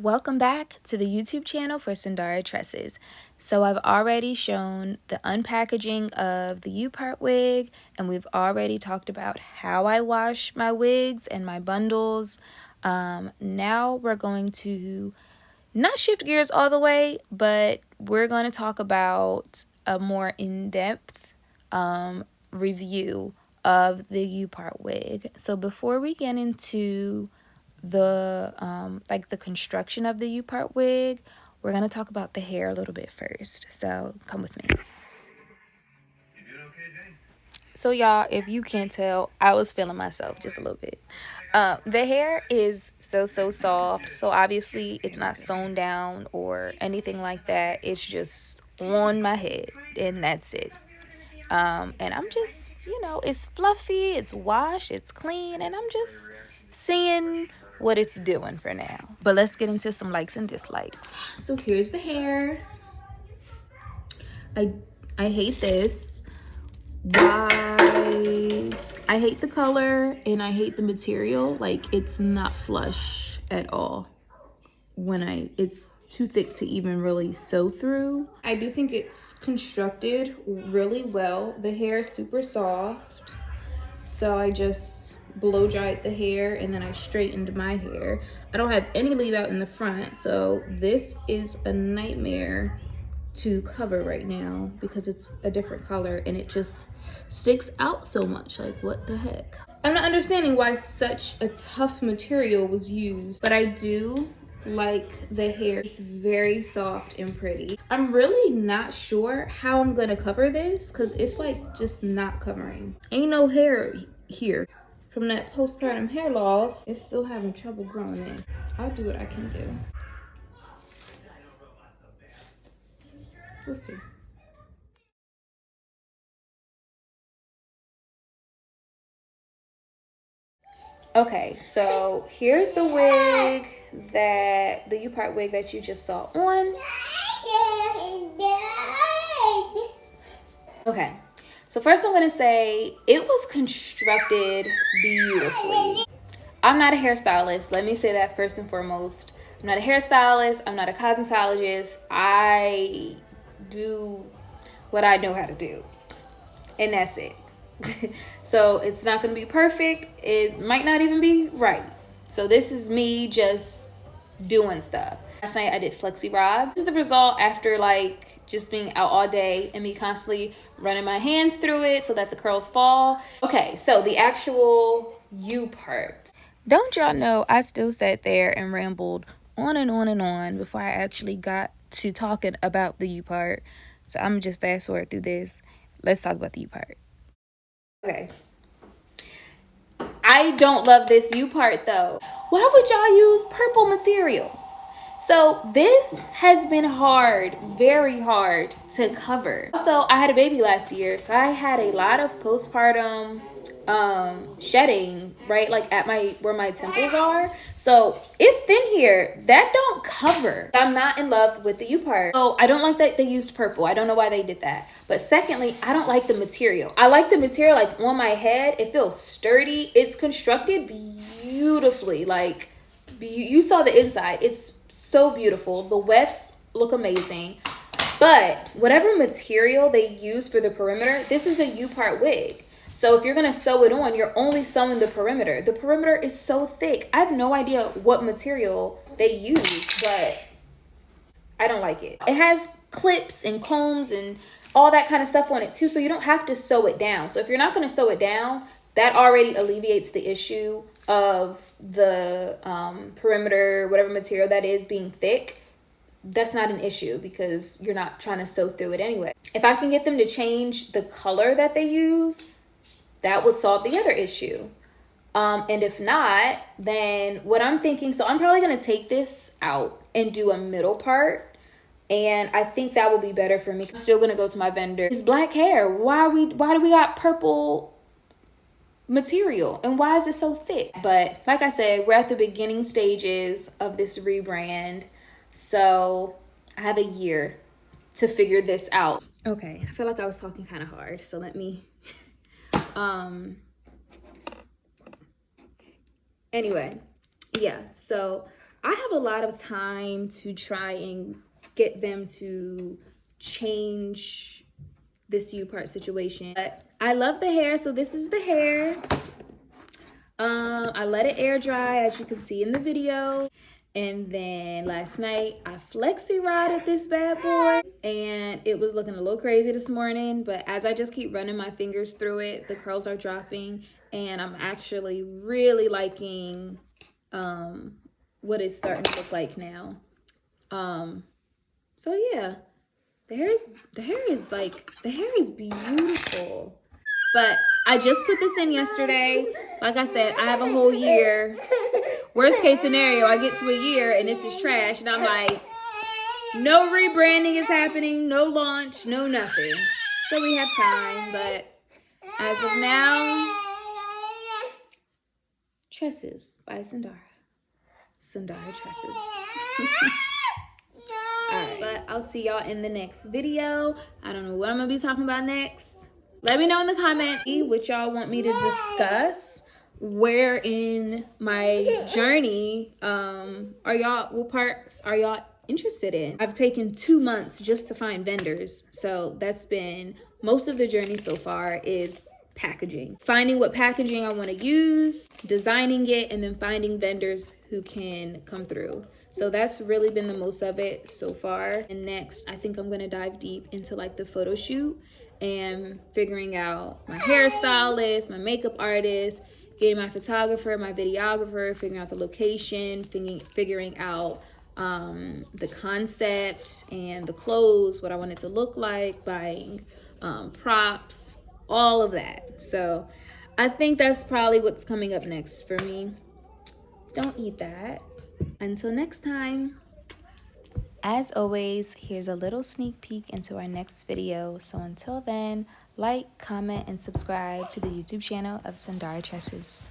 Welcome back to the YouTube channel for Sindara Tresses. So I've already shown the unpackaging of the Upart wig, and we've already talked about how I wash my wigs and my bundles. Now we're going to not shift gears all the way, but we're going to talk about a more in-depth review of the Upart wig. So before we get into the the construction of the U-part wig, we're going to talk about the hair a little bit first. So come with me. So y'all, if you can't tell, I was feeling myself just a little bit. The hair is so soft, so obviously it's not sewn down or anything like that. It's just on my head, and that's it. And I'm just, it's fluffy, it's washed, it's clean, and I'm just seeing what it's doing for now. But let's get into some likes and dislikes. So here's the hair. I hate this. Why? I hate the color and I hate the material. Like, it's not flush at all. It's too thick to even really sew through. I do think it's constructed really well. The hair is super soft. So I just blow dried the hair and then I straightened my hair. I don't have any leave out in the front, so this is a nightmare to cover right now because it's a different color and it just sticks out so much. Like, what the heck? I'm not understanding why such a tough material was used, but I do like the hair. It's very soft and pretty. I'm really not sure how I'm gonna cover this because it's like just not covering. Ain't no hair here. From that postpartum hair loss, it's still having trouble growing in. I'll do what I can do. We'll see. Okay, so here's the wig the U-part wig that you just saw on. Okay, so first I'm gonna say it was constructed beautifully. I'm not a hairstylist. Let me say that first and foremost. I'm not a hairstylist. I'm not a cosmetologist. I do what I know how to do, and that's it. So it's not going to be perfect. It might not even be right. So this is me just doing stuff. Last night I did flexi rods. This is the result after like just being out all day and me constantly running my hands through it so that the curls fall. Okay, so the actual U part. Don't y'all know I still sat there and rambled on and on and on before I actually got to talking about the U part. So I'm just fast forward through this. Let's talk about the U part. Okay. I don't love this U part though. Why would y'all use purple material? So this has been hard, very hard to cover. Also, I had a baby last year, so I had a lot of postpartum shedding, right? Like at where my temples are. So it's thin here. That don't cover. I'm not in love with the U part. So I don't like that they used purple. I don't know why they did that. But secondly, I don't like the material. I like the material like on my head. It feels sturdy. It's constructed beautifully. Like you saw the inside. It's so beautiful. The wefts look amazing. But whatever material they use for the perimeter, this is a U-part wig. So if you're going to sew it on, you're only sewing the perimeter. The perimeter is so thick. I have no idea what material they use, but I don't like it. It has clips and combs and all that kind of stuff on it too, so you don't have to sew it down. So if you're not going to sew it down, that already alleviates the issue of the perimeter, whatever material that is, being thick. That's not an issue because you're not trying to sew through it anyway. If I can get them to change the color that they use, that would solve the other issue. And if not, then what I'm thinking, so I'm probably going to take this out and do a middle part. And I think that will be better for me. I'm still going to go to my vendor. It's black hair. Why do we got purple material? And why is it so thick? But like I said, we're at the beginning stages of this rebrand. So I have a year to figure this out. Okay, I feel like I was talking kind of hard. So let me... Anyway, yeah, so I have a lot of time to try and get them to change this Upart situation. But I love the hair, so this is the hair. I let it air dry, as you can see in the video. And then last night I flexi rodded this bad boy, and it was looking a little crazy this morning, but as I just keep running my fingers through it, the curls are dropping, and I'm actually really liking what it's starting to look like now. So yeah, the hair is beautiful. But I just put this in yesterday. Like I said, I have a whole year. Worst case scenario, I get to a year and this is trash. And I'm like, no rebranding is happening, no launch, no nothing. So we have time. But as of now, Tresses by Sundara. Sundara Tresses. Alright, but I'll see y'all in the next video. I don't know what I'm going to be talking about next. Let me know in the comments what y'all want me to discuss. Where in my journey what parts are y'all interested in? I've taken 2 months just to find vendors. So that's been most of the journey so far, is packaging. Finding what packaging I want to use, designing it, and then finding vendors who can come through. So that's really been the most of it so far. And next, I think I'm going to dive deep into like the photo shoot and figuring out my hairstylist, my makeup artist, getting my photographer, my videographer, figuring out the location, figuring out the concept and the clothes, what I want it to look like, buying props, all of that. So I think that's probably what's coming up next for me. Don't eat that. Until next time. As always, here's a little sneak peek into our next video. So until then, like, comment, and subscribe to the YouTube channel of Sundara Tresses.